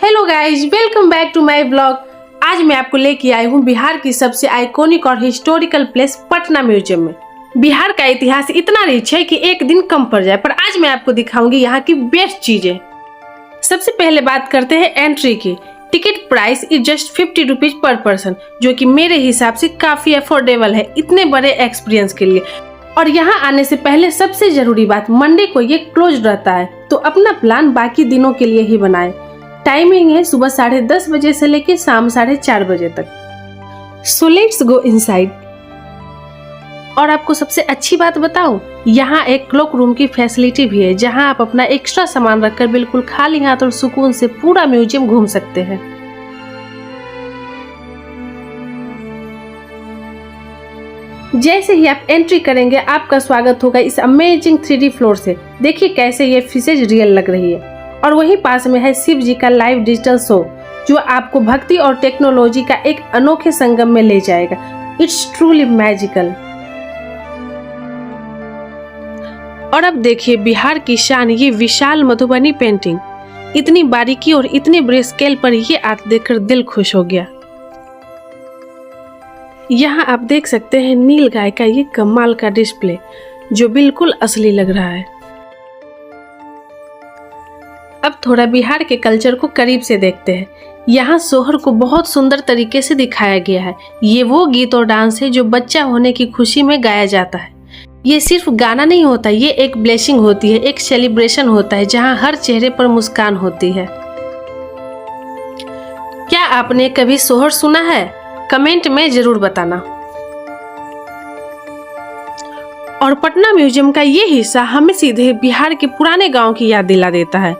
Hello guys, welcome back to my blog. आज मैं आपको लेके आई हूँ बिहार की सबसे आइकॉनिक और हिस्टोरिकल प्लेस पटना म्यूजियम में। बिहार का इतिहास इतना रिच है कि एक दिन कम पड़ जाए, पर आज मैं आपको दिखाऊंगी यहाँ की बेस्ट चीजें। सबसे पहले बात करते हैं एंट्री की। Ticket price is just 50 rupees per person, जो कि मेरे हिसाब से काफी अफोर्डेबल है इतने बड़े एक्सपीरियंस के लिए। और यहाँ आने से पहले सबसे जरूरी बात, मंडे को ये क्लोज रहता है, तो अपना प्लान बाकी दिनों के लिए ही बनाए। टाइमिंग है सुबह 10:30 बजे से लेकर शाम 4:30 बजे तक। So let's go inside. और आपको सबसे अच्छी बात बताऊं, यहाँ एक क्लॉक रूम की फैसिलिटी भी है, जहां आप अपना एक्स्ट्रा सामान रखकर बिल्कुल खाली हाथ और सुकून से पूरा म्यूजियम घूम सकते हैं। जैसे ही आप एंट्री करेंगे, आपका स्वागत होगा इस अमेजिंग 3D फ्लोर से। देखिए कैसे ये फिशेज रियल लग रही है। और वहीं पास में है शिव जी का लाइव डिजिटल शो, जो आपको भक्ति और टेक्नोलॉजी का एक अनोखे संगम में ले जाएगा। It's truly magical. और अब देखिए बिहार की शान, ये विशाल मधुबनी पेंटिंग। इतनी बारीकी और इतने बड़े स्केल पर ये आर्ट देखकर दिल खुश हो गया। यहाँ आप देख सकते हैं नील गाय का ये कमाल का डिस्प्ले, जो बिल्कुल असली लग रहा है। अब थोड़ा बिहार के कल्चर को करीब से देखते हैं। यहाँ सोहर को बहुत सुंदर तरीके से दिखाया गया है। ये वो गीत और डांस है जो बच्चा होने की खुशी में गाया जाता है। ये सिर्फ गाना नहीं होता, ये एक ब्लेसिंग होती है, एक सेलिब्रेशन होता है, जहाँ हर चेहरे पर मुस्कान होती है। क्या आपने कभी सोहर सुना है? कमेंट में जरूर बताना। और पटना म्यूजियम का ये हिस्सा हमें सीधे बिहार के पुराने गांव की याद दिला देता है।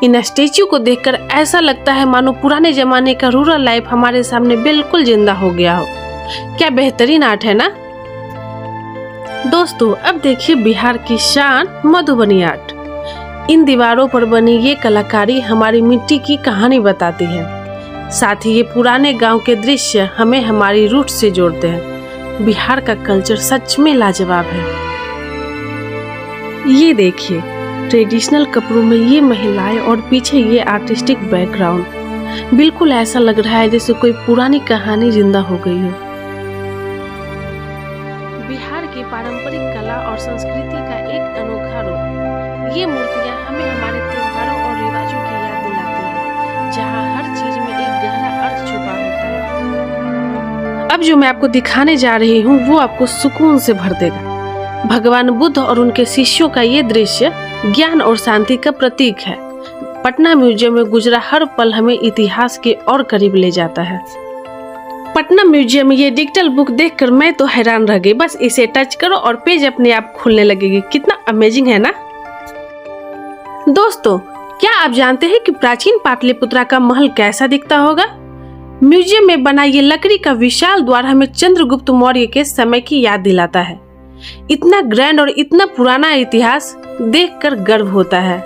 इन स्टेच्यू को देखकर ऐसा लगता है मानो पुराने जमाने का रूरल लाइफ हमारे सामने बिल्कुल जिंदा हो गया हो। क्या बेहतरीन आर्ट है ना दोस्तों। अब देखिए बिहार की शान मधुबनी आर्ट। इन दीवारों पर बनी ये कलाकारी हमारी मिट्टी की कहानी बताती है। साथ ही ये पुराने गांव के दृश्य हमें हमारी रूट से जोड़ते हैं। बिहार का कल्चर सच में लाजवाब है। ये देखिए ट्रेडिशनल कपड़ों में ये महिलाएं और पीछे ये आर्टिस्टिक बैकग्राउंड, बिल्कुल ऐसा लग रहा है जैसे कोई पुरानी कहानी जिंदा हो गई हो। बिहार की पारंपरिक कला और संस्कृति का एक अनोखा रूप। ये मूर्तियां हमें हमारे त्योहारों और रिवाजों की याद दिलाती हैं, जहां हर चीज में एक गहरा अर्थ छुपा होता है। अब जो मैं आपको दिखाने जा रही हूँ वो आपको सुकून से भर देगा। भगवान बुद्ध और उनके शिष्यों का ये दृश्य ज्ञान और शांति का प्रतीक है। पटना म्यूजियम में गुजरा हर पल हमें इतिहास के और करीब ले जाता है। पटना म्यूजियम में ये डिजिटल बुक देखकर मैं तो हैरान रह गई। बस इसे टच करो और पेज अपने आप खुलने लगेगी। कितना अमेजिंग है ना दोस्तों। क्या आप जानते हैं कि प्राचीन पाटलिपुत्रा का महल कैसा दिखता होगा? म्यूजियम में बना ये लकड़ी का विशाल द्वार हमें चंद्रगुप्त मौर्य के समय की याद दिलाता है। इतना ग्रैंड और इतना पुराना इतिहास देखकर गर्व होता है।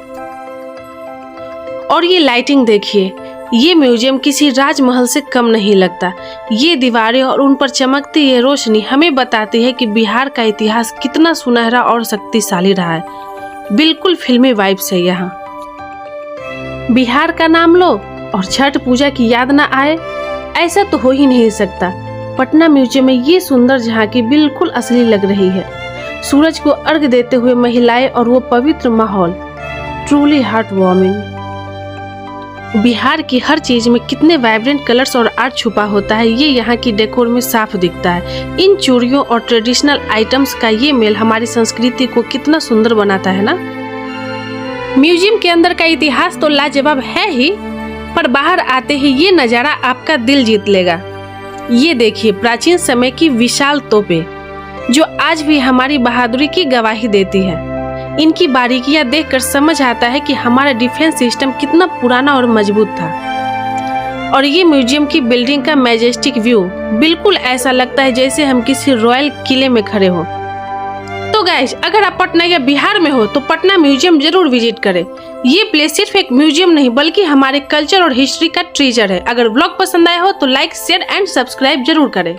और ये लाइटिंग देखिए, ये म्यूजियम किसी राजमहल से कम नहीं लगता। ये दीवारें और उन पर चमकती ये रोशनी हमें बताती है कि बिहार का इतिहास कितना सुनहरा और शक्तिशाली रहा है। बिल्कुल फिल्मी वाइब्स है यहाँ। बिहार का नाम लो और छठ पूजा की याद ना आए, ऐसा तो हो ही नहीं सकता। पटना म्यूजियम में ये सुंदर झांकी बिल्कुल असली लग रही है। सूरज को अर्घ देते हुए महिलाएं और वो पवित्र माहौल, ट्रूली हार्ट वार्मिंग। बिहार की हर चीज में कितने वाइब्रेंट कलर्स और आर्ट छुपा होता है, ये यहाँ की डेकोर में साफ दिखता है। इन चूड़ियों और ट्रेडिशनल आइटम्स का ये मेल हमारी संस्कृति को कितना सुंदर बनाता है ना। म्यूजियम के अंदर का इतिहास तो लाजवाब है ही, पर बाहर आते ही ये नजारा आपका दिल जीत लेगा। ये देखिए प्राचीन समय की विशाल तोपें, जो आज भी हमारी बहादुरी की गवाही देती है। इनकी बारीकियां देखकर समझ आता है कि हमारा डिफेंस सिस्टम कितना पुराना और मजबूत था। और ये म्यूजियम की बिल्डिंग का मैजेस्टिक व्यू, बिल्कुल ऐसा लगता है जैसे हम किसी रॉयल किले में खड़े हो। तो गाइस, अगर आप पटना या बिहार में हो तो पटना म्यूजियम जरूर विजिट करें। ये प्लेस सिर्फ एक म्यूजियम नहीं बल्कि हमारे कल्चर और हिस्ट्री का ट्रेजर है। अगर ब्लॉग पसंद आया हो तो लाइक, शेयर एंड सब्सक्राइब जरूर करें।